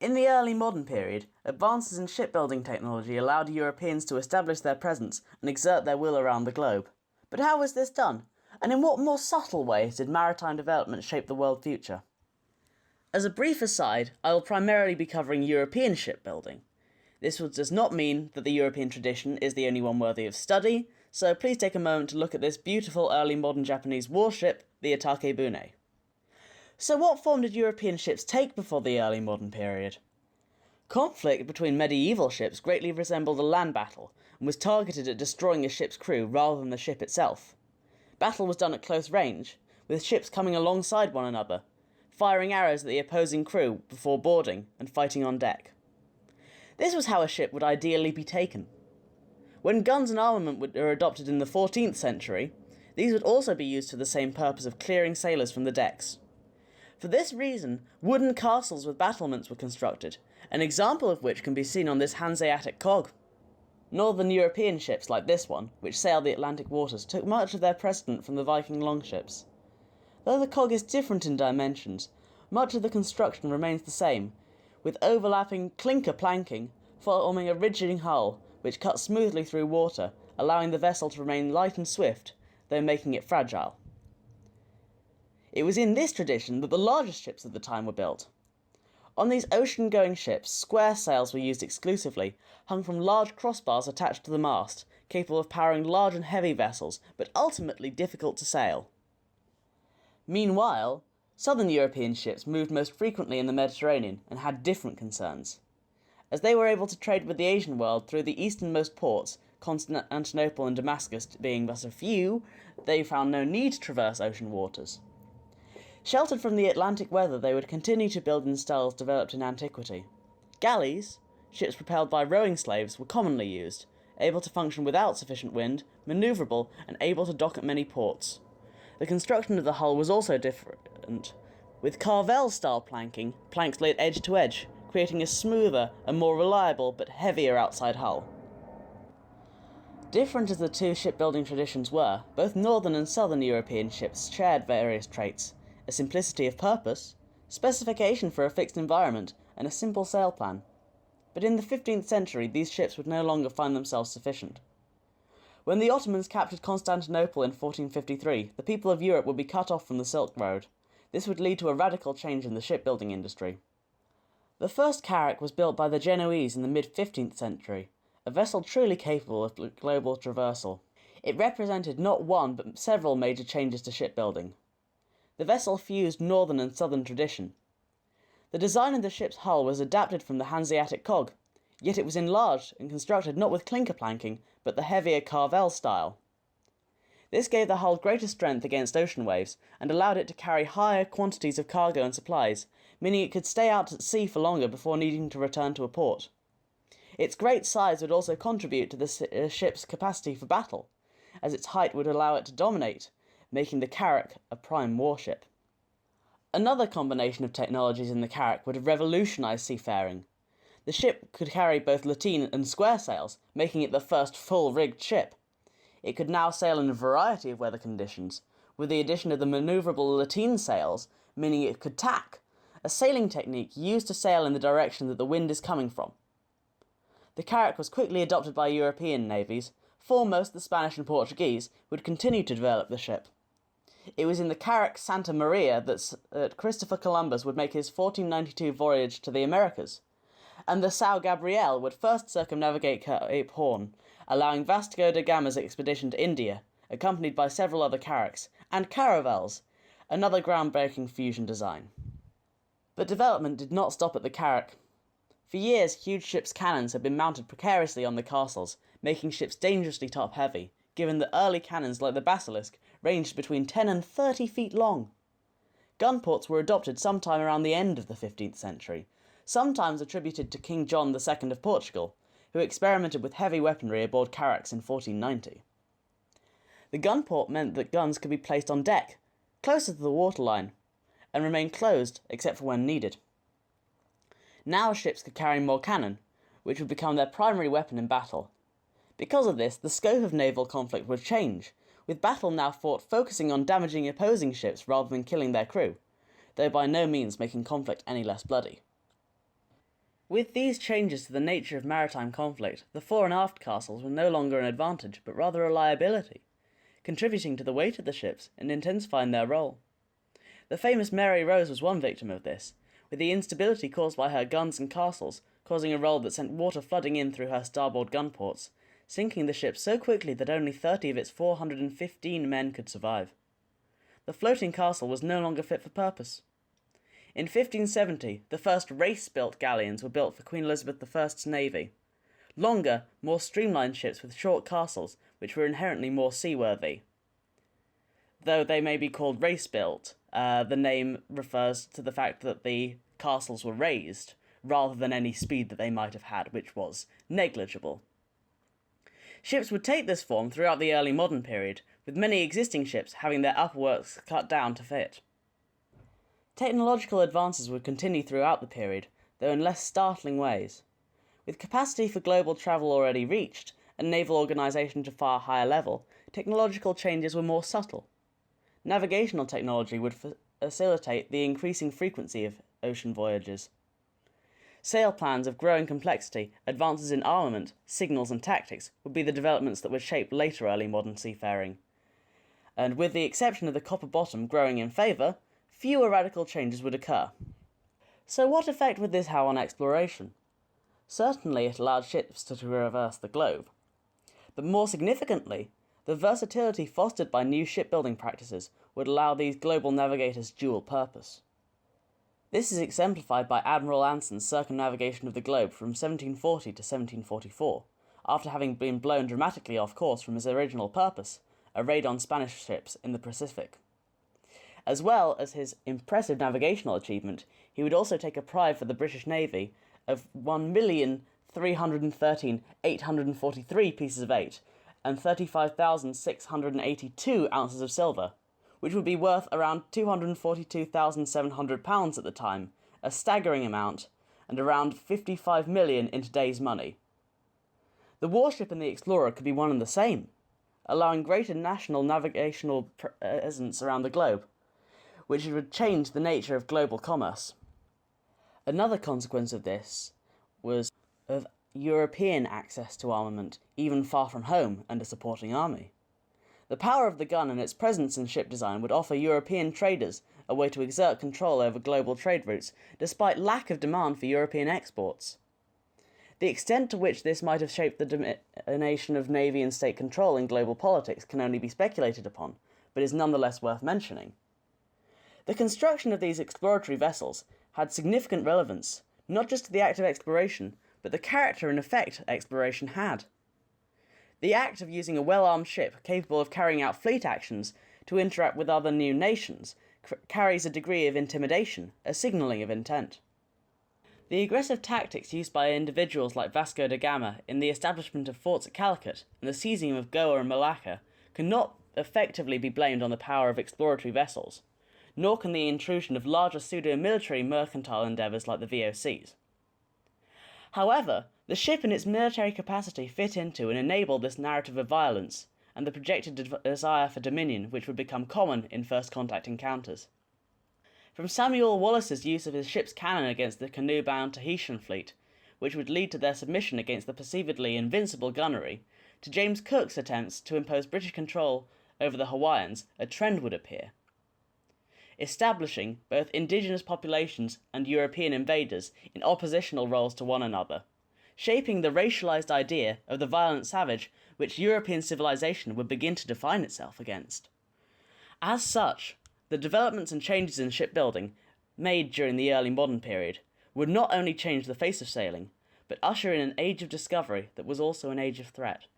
In the early modern period, advances in shipbuilding technology allowed Europeans to establish their presence and exert their will around the globe. But how was this done? And in what more subtle ways did maritime development shape the world future? As a brief aside, I will primarily be covering European shipbuilding. This does not mean that the European tradition is the only one worthy of study, so please take a moment to look at this beautiful early modern Japanese warship, the Atake Bune. So what form did European ships take before the early modern period? Conflict between medieval ships greatly resembled a land battle, and was targeted at destroying a ship's crew rather than the ship itself. Battle was done at close range, with ships coming alongside one another, firing arrows at the opposing crew before boarding and fighting on deck. This was how a ship would ideally be taken. When guns and armament were adopted in the 14th century, these would also be used for the same purpose of clearing sailors from the decks. For this reason, wooden castles with battlements were constructed, an example of which can be seen on this Hanseatic cog. Northern European ships like this one, which sailed the Atlantic waters, took much of their precedent from the Viking longships. Though the cog is different in dimensions, much of the construction remains the same, with overlapping clinker planking forming a rigid hull which cuts smoothly through water, allowing the vessel to remain light and swift, though making it fragile. It was in this tradition that the largest ships of the time were built. On these ocean-going ships, square sails were used exclusively, hung from large crossbars attached to the mast, capable of powering large and heavy vessels, but ultimately difficult to sail. Meanwhile, southern European ships moved most frequently in the Mediterranean and had different concerns. As they were able to trade with the Asian world through the easternmost ports, Constantinople and Damascus being but a few, they found no need to traverse ocean waters. Sheltered from the Atlantic weather, they would continue to build in styles developed in antiquity. Galleys, ships propelled by rowing slaves, were commonly used, able to function without sufficient wind, manoeuvrable, and able to dock at many ports. The construction of the hull was also different, with Carvel-style planking, planks laid edge to edge, creating a smoother and more reliable but heavier outside hull. Different as the two shipbuilding traditions were, both northern and southern European ships shared various traits: a simplicity of purpose, specification for a fixed environment, and a simple sail plan. But in the 15th century, these ships would no longer find themselves sufficient. When the Ottomans captured Constantinople in 1453, the people of Europe would be cut off from the Silk Road. This would lead to a radical change in the shipbuilding industry. The first carrack was built by the Genoese in the mid-15th century, a vessel truly capable of global traversal. It represented not one but several major changes to shipbuilding. The vessel fused northern and southern tradition. The design of the ship's hull was adapted from the Hanseatic cog, yet it was enlarged and constructed not with clinker planking, but the heavier Carvel style. This gave the hull greater strength against ocean waves, and allowed it to carry higher quantities of cargo and supplies, meaning it could stay out at sea for longer before needing to return to a port. Its great size would also contribute to the ship's capacity for battle, as its height would allow it to dominate, making the carrack a prime warship. Another combination of technologies in the carrack would have revolutionised seafaring. The ship could carry both lateen and square sails, making it the first full-rigged ship. It could now sail in a variety of weather conditions, with the addition of the manoeuvrable lateen sails, meaning it could tack, a sailing technique used to sail in the direction that the wind is coming from. The carrack was quickly adopted by European navies, foremost the Spanish and Portuguese, who would continue to develop the ship. It was in the carrack Santa Maria that Christopher Columbus would make his 1492 voyage to the Americas, and the São Gabriel would first circumnavigate Cape Horn, allowing Vasco da Gama's expedition to India, accompanied by several other carracks, and caravels, another groundbreaking fusion design. But development did not stop at the carrack. For years, huge ships' cannons had been mounted precariously on the castles, making ships dangerously top-heavy, given that early cannons like the Basilisk ranged between 10 and 30 feet long. Gun ports were adopted sometime around the end of the 15th century, sometimes attributed to King John II of Portugal, who experimented with heavy weaponry aboard carracks in 1490. The gun port meant that guns could be placed on deck, closer to the waterline, and remain closed except for when needed. Now ships could carry more cannon, which would become their primary weapon in battle. Because of this, the scope of naval conflict would change, with battle now fought focusing on damaging opposing ships rather than killing their crew, though by no means making conflict any less bloody. With these changes to the nature of maritime conflict, the fore and aft castles were no longer an advantage, but rather a liability, contributing to the weight of the ships and intensifying their role. The famous Mary Rose was one victim of this, with the instability caused by her guns and castles causing a roll that sent water flooding in through her starboard gun ports, sinking the ship so quickly that only 30 of its 415 men could survive. The floating castle was no longer fit for purpose. In 1570, the first race-built galleons were built for Queen Elizabeth I's navy. Longer, more streamlined ships with short castles, which were inherently more seaworthy. Though they may be called race-built, the name refers to the fact that the castles were raised, rather than any speed that they might have had, which was negligible. Ships would take this form throughout the early modern period, with many existing ships having their upper works cut down to fit. Technological advances would continue throughout the period, though in less startling ways. With capacity for global travel already reached, and naval organisation at a far higher level, technological changes were more subtle. Navigational technology would facilitate the increasing frequency of ocean voyages. Sail plans of growing complexity, advances in armament, signals and tactics would be the developments that would shape later early modern seafaring. And with the exception of the copper bottom growing in favour, fewer radical changes would occur. So what effect would this have on exploration? Certainly it allowed ships to traverse the globe. But more significantly, the versatility fostered by new shipbuilding practices would allow these global navigators dual purpose. This is exemplified by Admiral Anson's circumnavigation of the globe from 1740 to 1744, after having been blown dramatically off course from his original purpose, a raid on Spanish ships in the Pacific. As well as his impressive navigational achievement, he would also take a pride for the British Navy of 1,313,843 pieces of eight and 35,682 ounces of silver, which would be worth around £242,700 at the time, a staggering amount, and around 55 million in today's money. The warship and the explorer could be one and the same, allowing greater national navigational presence around the globe, which would change the nature of global commerce. Another consequence of this was of European access to armament, even far from home and a supporting army. The power of the gun and its presence in ship design would offer European traders a way to exert control over global trade routes, despite lack of demand for European exports. The extent to which this might have shaped the domination of navy and state control in global politics can only be speculated upon, but is nonetheless worth mentioning. The construction of these exploratory vessels had significant relevance, not just to the act of exploration, but the character and effect exploration had. The act of using a well-armed ship capable of carrying out fleet actions to interact with other new nations carries a degree of intimidation, a signalling of intent. The aggressive tactics used by individuals like Vasco da Gama in the establishment of forts at Calicut and the seizing of Goa and Malacca cannot effectively be blamed on the power of exploratory vessels, nor can the intrusion of larger pseudo-military mercantile endeavours like the VOCs. However, the ship and its military capacity fit into and enable this narrative of violence, and the projected desire for dominion which would become common in first contact encounters. From Samuel Wallis's use of his ship's cannon against the canoe-bound Tahitian fleet, which would lead to their submission against the perceivedly invincible gunnery, to James Cook's attempts to impose British control over the Hawaiians, a trend would appear. Establishing both indigenous populations and European invaders in oppositional roles to one another, shaping the racialized idea of the violent savage which European civilization would begin to define itself against. As such, the developments and changes in shipbuilding made during the early modern period would not only change the face of sailing, but usher in an age of discovery that was also an age of threat.